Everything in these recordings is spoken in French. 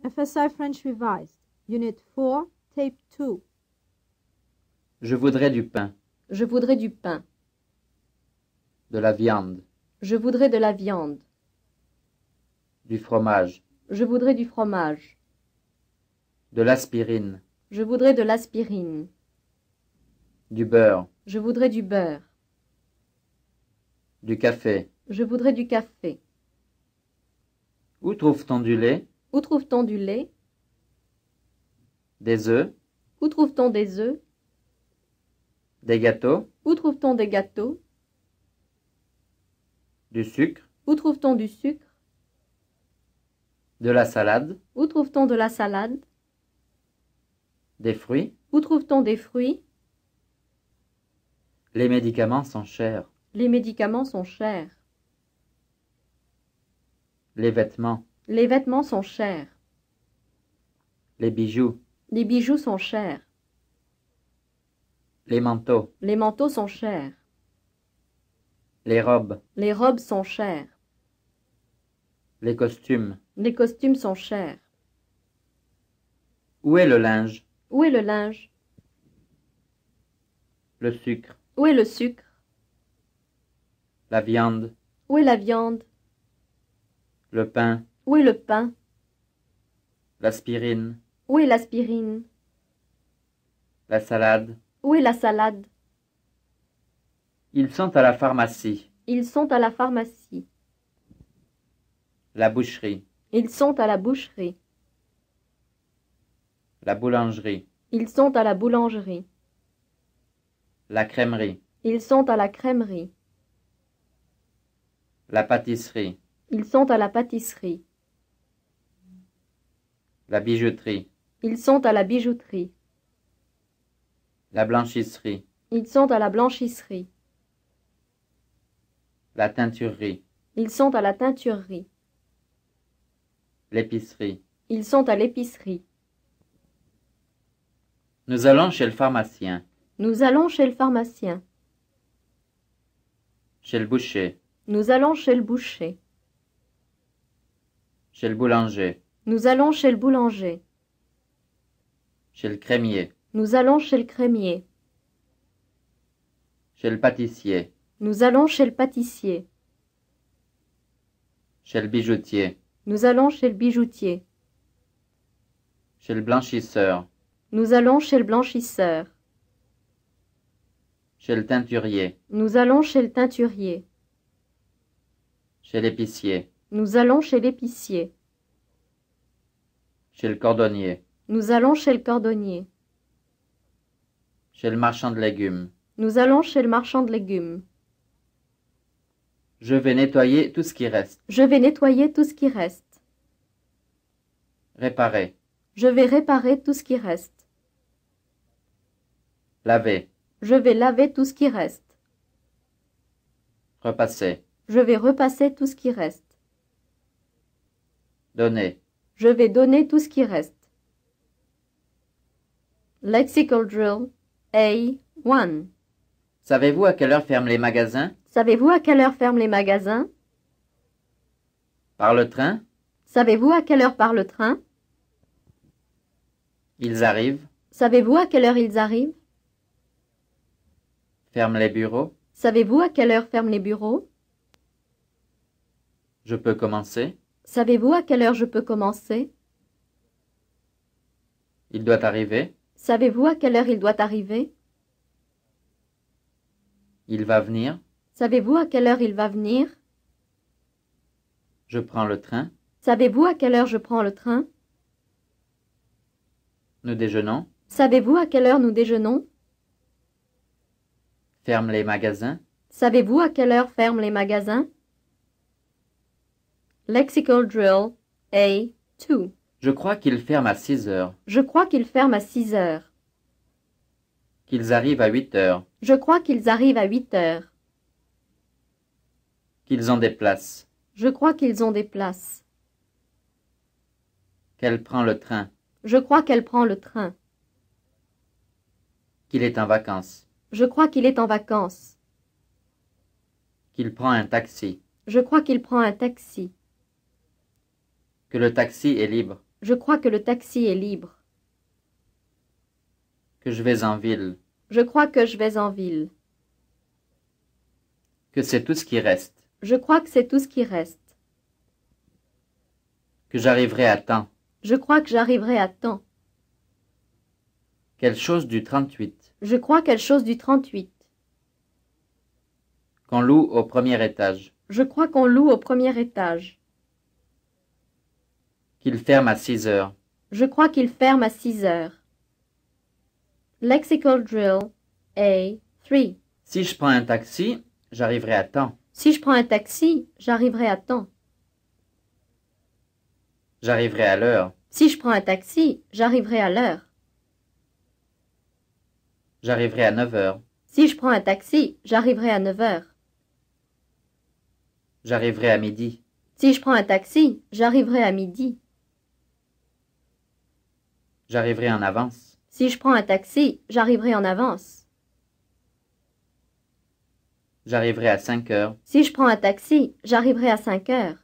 FSI French Revised, Unit 4, Tape 2. Je voudrais du pain, Je voudrais du pain. de la viande, Je voudrais de la viande. du fromage, Je voudrais du fromage. de l'aspirine, Je voudrais de l'aspirine. du beurre, Je voudrais du beurre. du café. Je voudrais du café. Où trouve-t-on du lait, Où trouve-t-on du lait? des œufs, Où trouve-t-on des œufs? des gâteaux, Où trouve-t-on des gâteaux? du sucre, Où trouve-t-on du sucre? de la salade, Où trouve-t-on de la salade? des fruits? Où trouve-t-on des fruits? Les médicaments sont chers. Les médicaments sont chers. Les vêtements, Les vêtements sont chers. les bijoux, Les bijoux sont chers. les manteaux, Les manteaux sont chers. les robes, Les robes sont chères. les costumes. Les costumes sont chers. Où est le linge, Où est le linge? le sucre, Où est le sucre? la viande, Où est la viande? le pain, Où est le pain? l'aspirine, Où est l'aspirine? la salade? Où est la salade? Ils sont à la pharmacie, Ils sont à la pharmacie. la boucherie, Ils sont à la boucherie. la boulangerie, Ils sont à la boulangerie. la crèmerie, Ils sont à la crèmerie. la pâtisserie, Ils sont à la pâtisserie. la bijouterie, Ils sont à la bijouterie. la blanchisserie, Ils sont à la blanchisserie. la teinturerie, Ils sont à la teinturerie. l'épicerie. Ils sont à l'épicerie. Nous allons chez le pharmacien, Nous allons chez le pharmacien. chez le boucher, Nous allons chez le boucher. chez le boulanger, Nous allons chez le boulanger. chez le crémier, Nous allons chez le crémier. chez le pâtissier, Nous allons chez le pâtissier. chez le bijoutier, Nous allons chez le bijoutier. chez le blanchisseur, Nous allons chez le blanchisseur. chez le teinturier, Nous allons chez le teinturier. chez l'épicier, Nous allons chez l'épicier. chez le cordonnier, Nous allons chez le cordonnier. chez le marchand de légumes. Nous allons chez le marchand de légumes. Je vais nettoyer tout ce qui reste. Je vais nettoyer tout ce qui reste. Réparer, Je vais réparer tout ce qui reste. laver, Je vais laver tout ce qui reste. repasser, Je vais repasser tout ce qui reste. donner. Je vais donner tout ce qui reste. Lexical drill A1. Savez-vous à quelle heure ferment les magasins? Savez-vous à quelle heure ferment les magasins? Par le train? Savez-vous à quelle heure part le train? Ils arrivent, Savez-vous à quelle heure ils arrivent? ferment les bureaux. Savez-vous à quelle heure ferment les bureaux? Je peux commencer? Savez-vous à quelle heure je peux commencer? Il doit arriver. Savez-vous à quelle heure il doit arriver? Il va venir. Savez-vous à quelle heure il va venir? Je prends le train. Savez-vous à quelle heure je prends le train? Nous déjeunons. Savez-vous à quelle heure nous déjeunons? Ferme les magasins. Savez-vous à quelle heure ferment les magasins? Lexical drill A2. Je crois qu'ils ferment à 6 heures. Je crois qu'ils ferment à 6 heures. Qu'ils arrivent à 8 heures. Je crois qu'ils arrivent à 8 heures. Qu'ils ont des places. Je crois qu'ils ont des places. Qu'elle prend le train. Je crois qu'elle prend le train. Qu'il est en vacances. Je crois qu'il est en vacances. Qu'il prend un taxi. Je crois qu'il prend un taxi. Que le taxi est libre. Je crois que le taxi est libre. Que je vais en ville. Je crois que je vais en ville. Que c'est tout ce qui reste. Je crois que c'est tout ce qui reste. Que j'arriverai à temps. Je crois que j'arriverai à temps. Quelque chose du 38. Je crois quelque chose du 38. Qu'on loue au premier étage. Je crois qu'on loue au premier étage. Qu'il ferme à 6 heures. Je crois qu'il ferme à 6 heures. Lexical drill A3. Si je prends un taxi, j'arriverai à temps. Si je prends un taxi, j'arriverai à temps. J'arriverai à l'heure. Si je prends un taxi, j'arriverai à l'heure. J'arriverai à 9 heures. Si je prends un taxi, j'arriverai à 9 heures. J'arriverai à midi. Si je prends un taxi, j'arriverai à midi. J'arriverai en avance. Si je prends un taxi, j'arriverai en avance. J'arriverai à 5 heures. Si je prends un taxi, j'arriverai à 5 heures.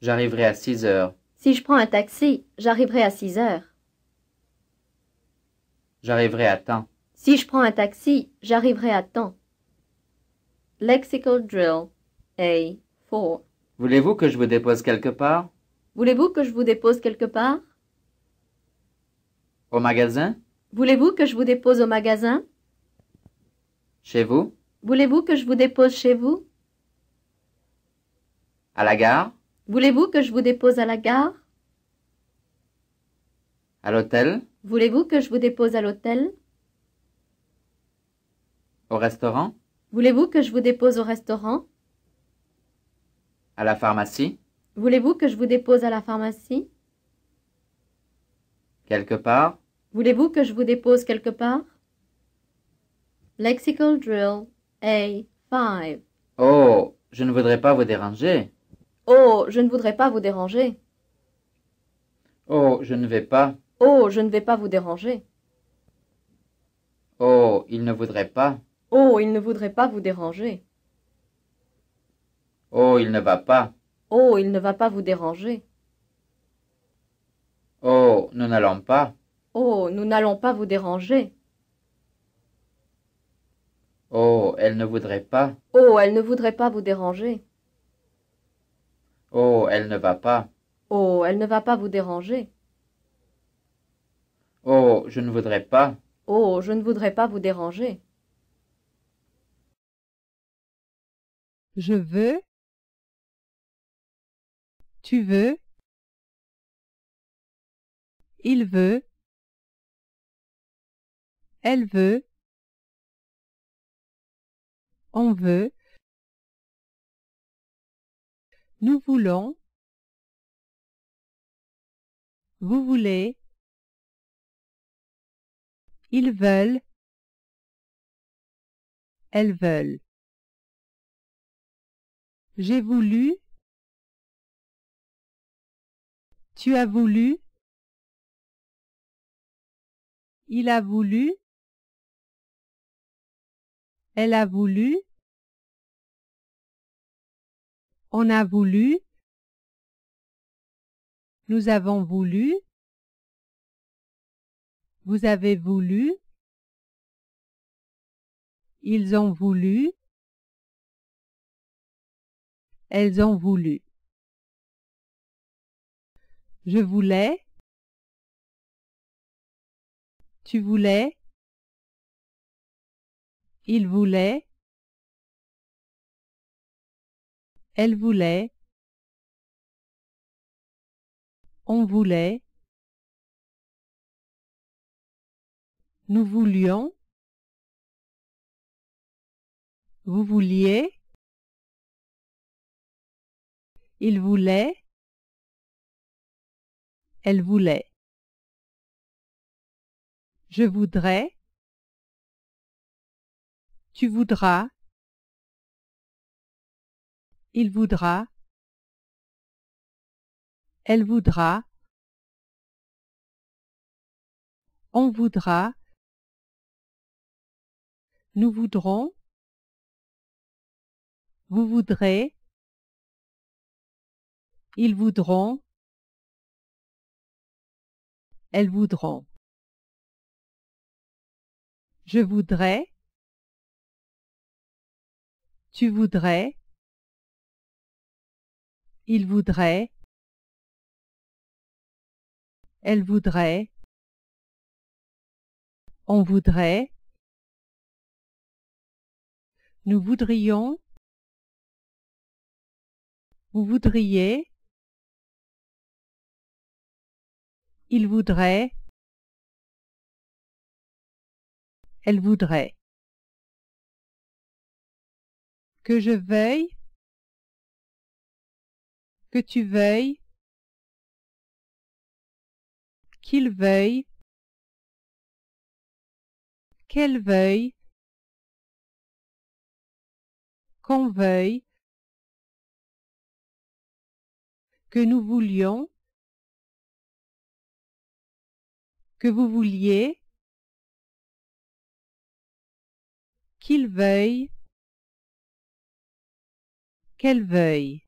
J'arriverai à 6 heures. Si je prends un taxi, j'arriverai à 6 heures. J'arriverai à temps. Si je prends un taxi, j'arriverai à temps. Lexical drill A4. Voulez-vous que je vous dépose quelque part? Voulez-vous que je vous dépose quelque part? Au magasin? Voulez-vous que je vous dépose au magasin? Chez vous? Voulez-vous que je vous dépose chez vous? À la gare? Voulez-vous que je vous dépose à la gare? À l'hôtel? Voulez-vous que je vous dépose à l'hôtel? Au restaurant? Voulez-vous que je vous dépose au restaurant? À la pharmacie? Voulez-vous que je vous dépose à la pharmacie? Quelque part? Voulez-vous que je vous dépose quelque part? Lexical drill A5. Oh, je ne voudrais pas vous déranger. Oh, je ne voudrais pas vous déranger. Oh, je ne vais pas. Oh, je ne vais pas vous déranger. Oh, il ne voudrait pas. Oh, il ne voudrait pas vous déranger. Oh, il ne va pas. Oh, il ne va pas vous déranger. Oh, nous n'allons pas. Oh, nous n'allons pas vous déranger. Oh, elle ne voudrait pas. Oh, elle ne voudrait pas vous déranger. Oh, elle ne va pas. Oh, elle ne va pas vous déranger. Oh, je ne voudrais pas. Oh, je ne voudrais pas vous déranger. Je veux. Tu veux. Il veut. Elle veut. On veut. Nous voulons. Vous voulez. Ils veulent. Elles veulent. J'ai voulu. Tu as voulu. Il a voulu. Elle a voulu. On a voulu. Nous avons voulu. Vous avez voulu. Ils ont voulu. Elles ont voulu. Je voulais. Tu voulais. Il voulait. Elle voulait. On voulait. Nous voulions. Vous vouliez. Il voulait. Elle voulait. Je voudrais. Tu voudras. Il voudra. Elle voudra. On voudra. Nous voudrons. Vous voudrez. Ils voudront. elles voudront. Je voudrais, tu voudrais, il voudrait, elle voudrait, on voudrait, nous voudrions, vous voudriez, il voudrait, elle voudrait. Que je veuille, que tu veuilles, qu'il veuille, qu'elle veuille, qu'on veuille, que nous voulions, que vous vouliez, qu'il veuille, qu'elle veuille.